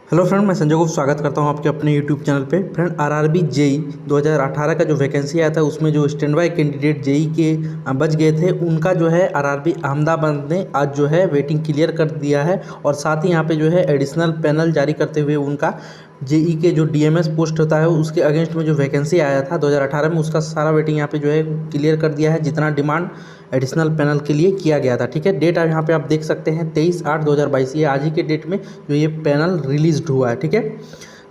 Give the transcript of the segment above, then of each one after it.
Hello friend, मैं संजय गुप्ता स्वागत करता हूं आपके अपने यूट्यूब चैनल पे। फ्रेंड, आरआरबी जेई 2018 का जो वैकेंसी आया था उसमें जो स्टैंड बाय कैंडिडेट जेई के बच गए थे उनका जो है आरआरबी अहमदाबाद ने आज जो है वेटिंग क्लियर कर दिया है। और साथ ही यहाँ पे जो है एडिशनल पैनल जारी करते हुए उनका जेई के जो डीएमएस पोस्ट होता है उसके अगेंस्ट में जो वैकेंसी आया था 2018 में उसका सारा वेटिंग यहाँ पे जो है क्लियर कर दिया है, जितना डिमांड एडिशनल पैनल के लिए किया गया था। ठीक है, डेट यहाँ पे आप देख सकते हैं 23/8/2022, ये आज ही के डेट में जो ये पैनल रिलीज्ड हुआ है। ठीक है,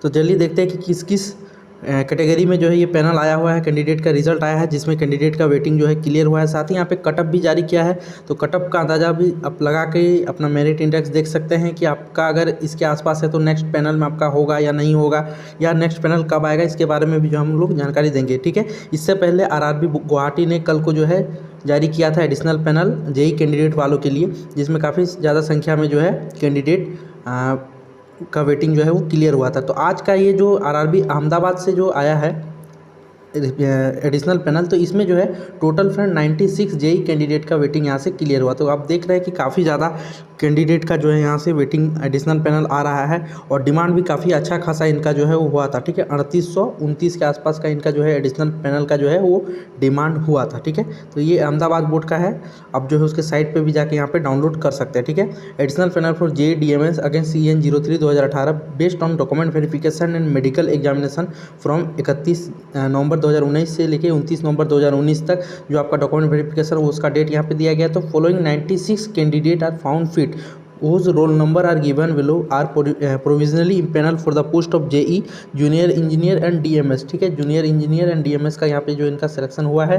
तो जल्दी देखते हैं कि किस किस कैटेगरी में जो है ये पैनल आया हुआ है, कैंडिडेट का रिजल्ट आया है जिसमें कैंडिडेट का वेटिंग जो है क्लियर हुआ है। साथ ही यहाँ पे कटअप भी जारी किया है, तो कटअप का अंदाज़ा भी आप लगा के अपना मेरिट इंडेक्स देख सकते हैं कि आपका अगर इसके आसपास है तो नेक्स्ट पैनल में आपका होगा या नहीं होगा, या नेक्स्ट पैनल कब आएगा, इसके बारे में भी जो हम लोग जानकारी देंगे। ठीक है, इससे पहले आरआरबी गुवाहाटी ने कल को जो है जारी किया था एडिशनल पैनल जेई कैंडिडेट वालों के लिए, जिसमें काफ़ी ज़्यादा संख्या में जो है कैंडिडेट का वेटिंग जो है वो क्लियर हुआ था। तो आज का ये जो आरआरबी अहमदाबाद से जो आया है एडिशनल पैनल, तो इसमें जो है टोटल फ्रेंड 96 जेई कैंडिडेट का वेटिंग यहाँ से क्लियर हुआ। तो आप देख रहे हैं कि काफ़ी ज़्यादा कैंडिडेट का जो है यहाँ से वेटिंग एडिशनल पैनल आ रहा है, और डिमांड भी काफ़ी अच्छा खासा इनका जो है वो हुआ था। ठीक है, 3829 के आसपास का इनका जो है एडिशनल पैनल का जो है वो डिमांड हुआ था। ठीक है, तो ये अहमदाबाद बोर्ड का है, अब जो है उसके साइट पर भी जाके यहाँ पे डाउनलोड कर सकते हैं। ठीक है, additional panel for JE DMS against CN03 2018 based on document verification and medical examination from 31 November 2019 से लेके 29 नवंबर 2019 तक जो आपका डॉक्यूमेंट वेरिफिकेशन उसका डेट यहाँ पे दिया गया। तो following 96 candidate are found fit whose roll number are given below are provisionally impaneled for the post of JE junior engineer and DMS। ठीक है, जूनियर इंजीनियर एंड DMS का यहाँ पे जो इनका सिलेक्शन हुआ है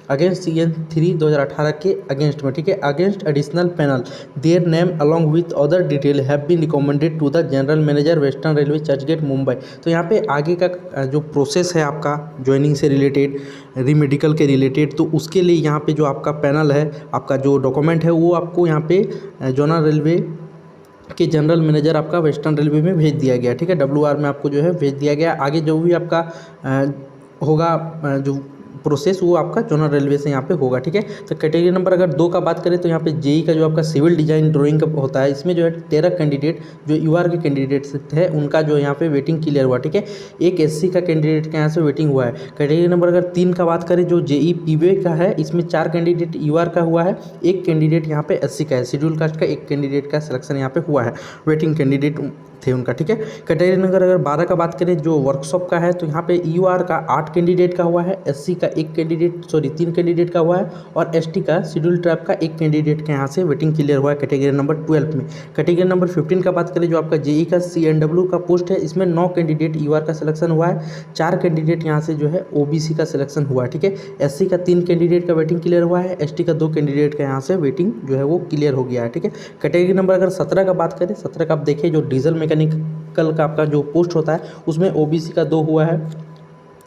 अगेंस्ट CN3 2018 के अगेंस्ट में। ठीक है, against additional panel their name along with other detail have been recommended to the general manager western railway Churchgate Mumbai. तो यहाँ पे आगे का जो प्रोसेस है आपका ज्वाइनिंग से रिलेटेड, रीमेडिकल के रिलेटेड, तो उसके लिए यहाँ पे जो आपका पैनल है, आपका जो डॉक्यूमेंट है वो आपको यहाँ पे जोनल रेलवे के जनरल मैनेजर आपका वेस्टर्न रेलवे में भेज दिया गया। ठीक है, WR में आपको जो है भेज दिया गया। आगे जो भी आपका होगा जो प्रोसेस वो आपका जोनल रेलवे से यहाँ पे होगा। ठीक है, तो कैटेगरी नंबर अगर 2 का बात करें तो यहाँ पे जेई का जो आपका सिविल डिजाइन ड्राइंग का होता है, इसमें जो है 13 कैंडिडेट जो यूआर के कैंडिडेट थे उनका जो यहाँ पे वेटिंग क्लियर हुआ। ठीक है, एक एससी का कैंडिडेट का यहाँ से वेटिंग हुआ है। कैटेगरी नंबर अगर 3 का बात करें जो जेई पीवे का है, इसमें 4 कैंडिडेट यूआर का हुआ है, एक कैंडिडेट यहाँ पे एससी का है, शेड्यूल कास्ट का एक कैंडिडेट का सिलेक्शन यहाँ पे हुआ है, वेटिंग कैंडिडेट थे उनका। ठीक है, कैटेगरी नंबर अगर 12 का बात करें जो वर्कशॉप का है, तो यहाँ पे यूआर का 8 कैंडिडेट का हुआ है, एससी का 3 कैंडिडेट का हुआ है, और एसटी का शेड्यूल ट्राइब का एक कैंडिडेट का यहाँ से वेटिंग क्लियर हुआ है कैटेगरी नंबर 12 में। कैटेगरी नंबर 15 का बात करें जो आपका जेई का CNW का पोस्ट है, इसमें 9 कैंडिडेट यूआर का सिलेक्शन हुआ है, 4 कैंडिडेट यहाँ से जो है ओबीसी का सिलेक्शन हुआ है। ठीक है, एससी का 3 कैंडिडेट का वेटिंग क्लियर हुआ है, एसटी का 2 कैंडिडेट का यहाँ से वेटिंग जो है वो क्लियर हो गया है। ठीक है, कैटेगरी नंबर अगर 17 का बात करें, 17 का आप देखिए जो डीजल मैकेनिकल का आपका जो पोस्ट होता है उसमें ओबीसी का 2 हुआ है,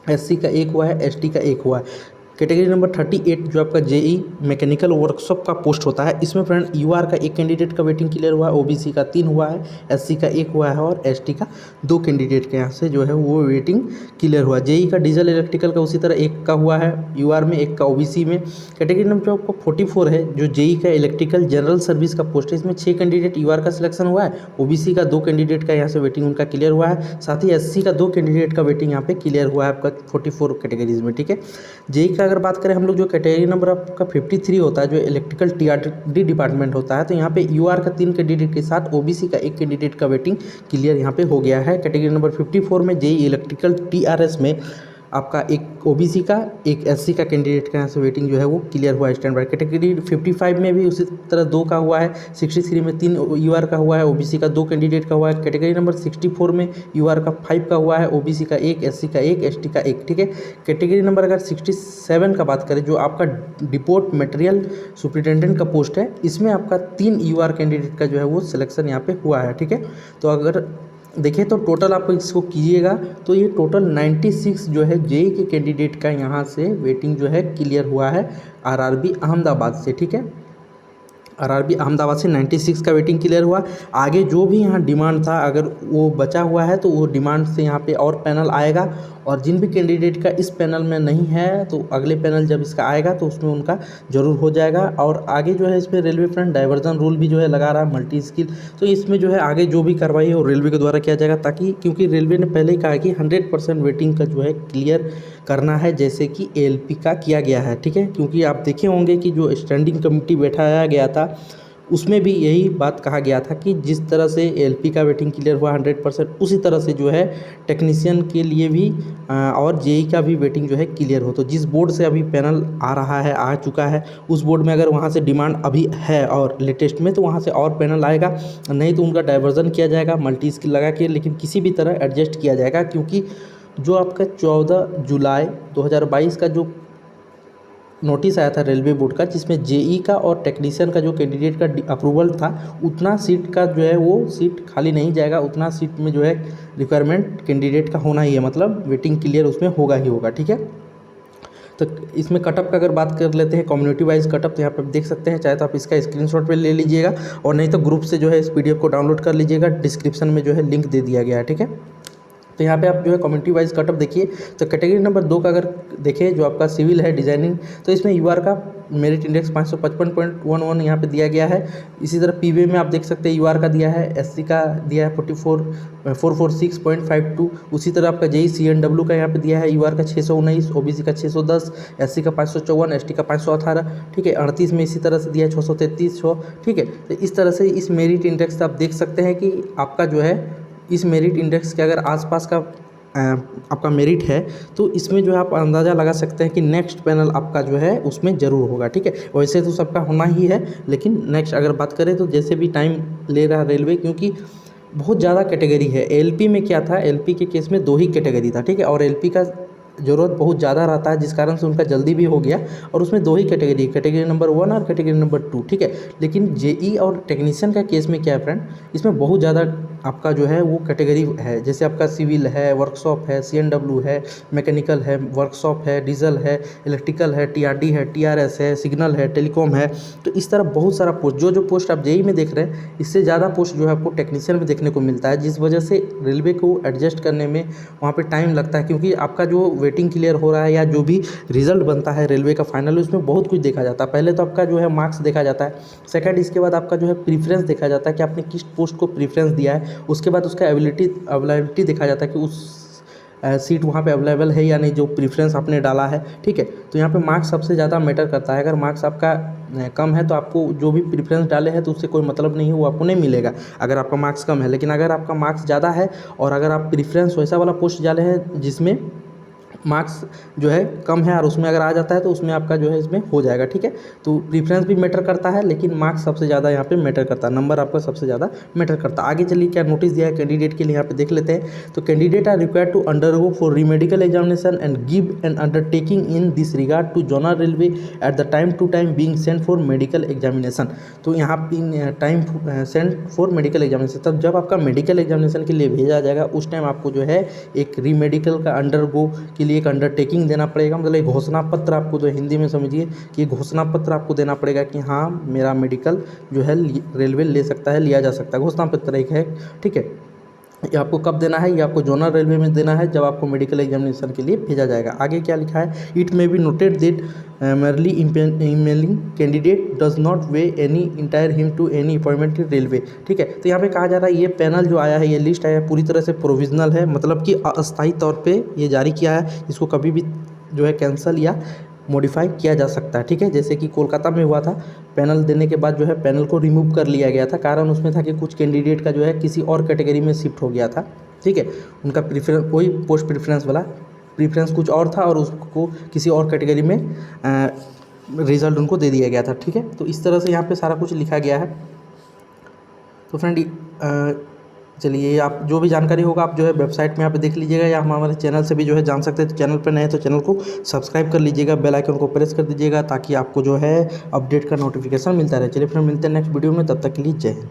एससी का 1 हुआ है, एसटी का 1 हुआ है। कैटेगरी नंबर 38 जो आपका जेई मैकेनिकल वर्कशॉप का पोस्ट होता है, इसमें फ्रेंड यूआर का 1 कैंडिडेट का वेटिंग क्लियर हुआ है, ओबीसी का 3 हुआ है, एससी का 1 हुआ है, और एसटी का 2 कैंडिडेट के यहाँ से जो है वो वेटिंग क्लियर हुआ। जेई का डीजल इलेक्ट्रिकल का उसी तरह 1 का हुआ है यूआर में, 1 का ओबीसी में। कैटेगरी नंबर जो आपको 44 है जो जेई का इलेक्ट्रिकल जनरल सर्विस का पोस्ट है, इसमें 6 कैंडिडेट यूआर का सिलेक्शन हुआ है, ओबीसी का 2 कैंडिडेट का यहाँ से वेटिंग उनका क्लियर हुआ है, साथ ही एससी का 2 कैंडिडेट का वेटिंग यहाँ पे क्लियर हुआ है आपका 44 कैटेगरीज में। ठीक है, जेई अगर बात करें हम लोग जो कैटेगरी नंबर आपका 53 होता है जो इलेक्ट्रिकल टीआरडी डिपार्टमेंट होता है, तो यहाँ पे यूआर का 3 कैंडिडेट के साथ ओबीसी का 1 कैंडिडेट का वेटिंग क्लियर यहाँ पे हो गया है। कैटेगरी नंबर 54 में जेई इलेक्ट्रिकल टीआरएस में आपका एक ओबीसी का, एक एससी का कैंडिडेट का यहाँ से वेटिंग जो है वो क्लियर हुआ है स्टैंड बाय। कैटेगरी 55 में भी उसी तरह 2 का हुआ है, 63 में 3 यूआर का हुआ है, ओबीसी का 2 कैंडिडेट का हुआ है। कैटेगरी नंबर 64 में यूआर का 5 का हुआ है, ओबीसी का 1, एससी का 1, एसटी का 1। ठीक है, कैटेगरी नंबर अगर 67 का बात करें जो आपका डिपोर्ट मटेरियल सुपरिटेंडेंट का पोस्ट है, इसमें आपका 3 यूआर कैंडिडेट का जो है वो सिलेक्शन यहाँ पे हुआ है। ठीक है, तो अगर देखिए तो टोटल आपको इसको कीजिएगा तो ये टोटल 96 जो है जेई के कैंडिडेट का यहाँ से वेटिंग जो है क्लियर हुआ है आरआरबी अहमदाबाद से। ठीक है, आरआरबी अहमदाबाद से 96 का वेटिंग क्लियर हुआ। आगे जो भी यहाँ डिमांड था अगर वो बचा हुआ है तो वो डिमांड से यहाँ पे और पैनल आएगा, और जिन भी कैंडिडेट का इस पैनल में नहीं है तो अगले पैनल जब इसका आएगा तो उसमें उनका ज़रूर हो जाएगा। और आगे जो है इसमें रेलवे फ्रंट डाइवर्जन रूल भी जो है लगा रहा है, मल्टी स्किल। तो इसमें जो है आगे जो भी कार्रवाई है वो रेलवे के द्वारा किया जाएगा, ताकि क्योंकि रेलवे ने पहले ही कहा कि 100% वेटिंग का जो है क्लियर करना है, जैसे कि एएलपी का किया गया है। ठीक है, क्योंकि आप देखे होंगे कि जो स्टैंडिंग कमेटी बैठाया गया था उसमें भी यही बात कहा गया था कि जिस तरह से एएलपी का वेटिंग क्लियर हुआ 100%, उसी तरह से जो है टेक्नीशियन के लिए भी और जेई का भी वेटिंग जो है क्लियर हो। तो जिस बोर्ड से अभी पैनल आ रहा है, आ चुका है, उस बोर्ड में अगर वहाँ से डिमांड अभी है और लेटेस्ट में, तो वहाँ से और पैनल आएगा, नहीं तो उनका डाइवर्जन किया जाएगा मल्टी स्किल लगा के, लेकिन किसी भी तरह एडजस्ट किया जाएगा। क्योंकि जो आपका 14 जुलाई 2022 का जो नोटिस आया था रेलवे बोर्ड का, जिसमें जेई का और टेक्नीशियन का जो कैंडिडेट का अप्रूवल था, उतना सीट का जो है वो सीट खाली नहीं जाएगा, उतना सीट में जो है रिक्वायरमेंट कैंडिडेट का होना ही है, मतलब वेटिंग क्लियर उसमें होगा ही होगा। ठीक है, तो इसमें कटअप का अगर बात कर लेते हैं, कम्युनिटी वाइज कटअप, तो यहाँ पे आप देख सकते हैं, चाहे तो आप इसका स्क्रीनशॉट पे ले लीजिएगा, और नहीं तो ग्रुप से जो है इस पीडीएफ को डाउनलोड कर लीजिएगा, डिस्क्रिप्शन में जो है लिंक दे दिया गया है। ठीक है, तो यहाँ पे आप जो है कम्युनिटी वाइज कटअप देखिए, तो कैटेगरी नंबर 2 का अगर देखें, जो आपका सिविल है डिजाइनिंग, तो इसमें यूआर का मेरिट इंडेक्स 555.11 यहाँ पे दिया गया है। इसी तरह पीवे में आप देख सकते हैं यूआर का दिया है, एससी का दिया है 446.52। उसी तरह आपका जेई सीएनडब्ल्यू का यहाँ पे दिया है यूआर का 619, ओबीसी का 610, एससी का 554, एसटी का 518। ठीक है, 38 में इसी तरह से दिया है 633। ठीक है, तो इस तरह से इस मेरिट इंडेक्स से आप देख सकते हैं कि आपका जो है इस मेरिट इंडेक्स के अगर आसपास का आपका मेरिट है, तो इसमें जो है आप अंदाज़ा लगा सकते हैं कि नेक्स्ट पैनल आपका जो है उसमें ज़रूर होगा। ठीक है, वैसे तो सबका होना ही है, लेकिन नेक्स्ट अगर बात करें तो जैसे भी टाइम ले रहा रेलवे, क्योंकि बहुत ज़्यादा कैटेगरी है। एलपी में क्या था, एलपी के केस में 2 ही कैटेगरी था। ठीक है, और एलपी का ज़रूरत बहुत ज़्यादा रहता है, जिस कारण से उनका जल्दी भी हो गया, और उसमें 2 ही कैटेगरी, कैटेगरी नंबर 1 और कैटेगरी नंबर 2। ठीक है, लेकिन जेई और टेक्नीशियन का केस में क्या है फ्रेंड, इसमें बहुत ज़्यादा आपका जो है वो कैटेगरी है। जैसे आपका सिविल है, वर्कशॉप है, सीएनडब्ल्यू है, मैकेनिकल है, वर्कशॉप है, डीजल है, इलेक्ट्रिकल है, टीआरडी है, टीआरएस है, सिग्नल है, टेलीकॉम है। तो इस तरह बहुत सारा पोस्ट, जो पोस्ट आप जेई में देख रहे हैं, इससे ज़्यादा पोस्ट जो है आपको टेक्नीशियन में देखने को मिलता है, जिस वजह से रेलवे को एडजस्ट करने में वहाँ पर टाइम लगता है। क्योंकि आपका जो वेटिंग क्लियर हो रहा है या जो भी रिजल्ट बनता है रेलवे का फाइनल, उसमें बहुत कुछ देखा जाता है। पहले तो आपका जो है मार्क्स देखा जाता है, सेकंड इसके बाद आपका जो है प्रीफ्रेंस देखा जाता है कि आपने किस पोस्ट को प्रीफ्रेंस दिया है, उसके बाद उसका अवेलेबिलिटी देखा जाता है कि उस सीट वहाँ पे अवेलेबल है या नहीं, जो प्रीफ्रेंस आपने डाला है। ठीक है, तो यहाँ पे मार्क्स सबसे ज़्यादा मैटर करता है। अगर मार्क्स आपका कम है तो आपको जो भी प्रीफ्रेंस डाले हैं तो उससे कोई मतलब नहीं है, वो आपको नहीं मिलेगा अगर आपका मार्क्स कम है। लेकिन अगर आपका मार्क्स ज़्यादा है और अगर आप प्रीफ्रेंस वैसा वाला पोस्ट डाले हैं जिसमें मार्क्स जो है कम है और उसमें अगर आ जाता है तो उसमें आपका जो है इसमें हो जाएगा। ठीक है, तो प्रीफ्रेंस भी मैटर करता है, लेकिन मार्क्स सबसे ज़्यादा यहाँ पे मैटर करता है, नंबर आपका सबसे ज़्यादा मैटर करता है। आगे चलिए क्या नोटिस दिया है कैंडिडेट के लिए, यहाँ पे देख लेते हैं। तो candidate are required to undergo for remedical examination and give an undertaking in this regard to zonal railway at the time to time being sent for medical examination. तो यहाँ पे time sent for medical examination, तब जब आपका medical examination के लिए भेजा जाएगा उस टाइम आपको जो है एक रीमेडिकल का अंडरगो के लिए एक अंडरटेकिंग देना पड़ेगा। मतलब एक घोषणा पत्र, आपको तो हिंदी में समझिए कि घोषणा पत्र आपको देना पड़ेगा कि हाँ मेरा मेडिकल जो है रेलवे ले सकता है, लिया जा सकता है। घोषणा पत्र एक है। ठीक है, ये आपको कब देना है, ये आपको जोनल रेलवे में देना है जब आपको मेडिकल एग्जामिनेशन के लिए भेजा जाएगा। आगे क्या लिखा है, it may be noted that merely emailing candidate does not weigh any entire him to any appointment in railway. ठीक है, तो यहाँ पे कहा जा रहा है ये पैनल जो आया है, ये लिस्ट आया है, पूरी तरह से प्रोविजनल है, मतलब कि अस्थायी तौर पे ये जारी किया है, इसको कभी भी जो है कैंसिल या मॉडिफाई किया जा सकता है। ठीक है, जैसे कि कोलकाता में हुआ था, पैनल देने के बाद जो है पैनल को रिमूव कर लिया गया था। कारण उसमें था कि कुछ कैंडिडेट का जो है किसी और कैटेगरी में शिफ्ट हो गया था। ठीक है, उनका प्रीफरेंस, वही पोस्ट प्रीफरेंस वाला प्रीफरेंस कुछ और था और उसको किसी और कैटेगरी में रिज़ल्ट उनको दे दिया गया था। ठीक है, तो इस तरह से यहाँ पे सारा कुछ लिखा गया है। तो फ्रेंड चलिए, आप जो भी जानकारी होगा आप जो है वेबसाइट में यहाँ पे देख लीजिएगा, या हम हमारे चैनल से भी जो है जान सकते हैं। तो चैनल पर नए हैं तो चैनल को सब्सक्राइब कर लीजिएगा, बेल आइकन को प्रेस कर दीजिएगा ताकि आपको जो है अपडेट का नोटिफिकेशन मिलता रहे। चलिए फ्रेंड, मिलते हैं नेक्स्ट वीडियो में, तब तक के लिए जय हिंद।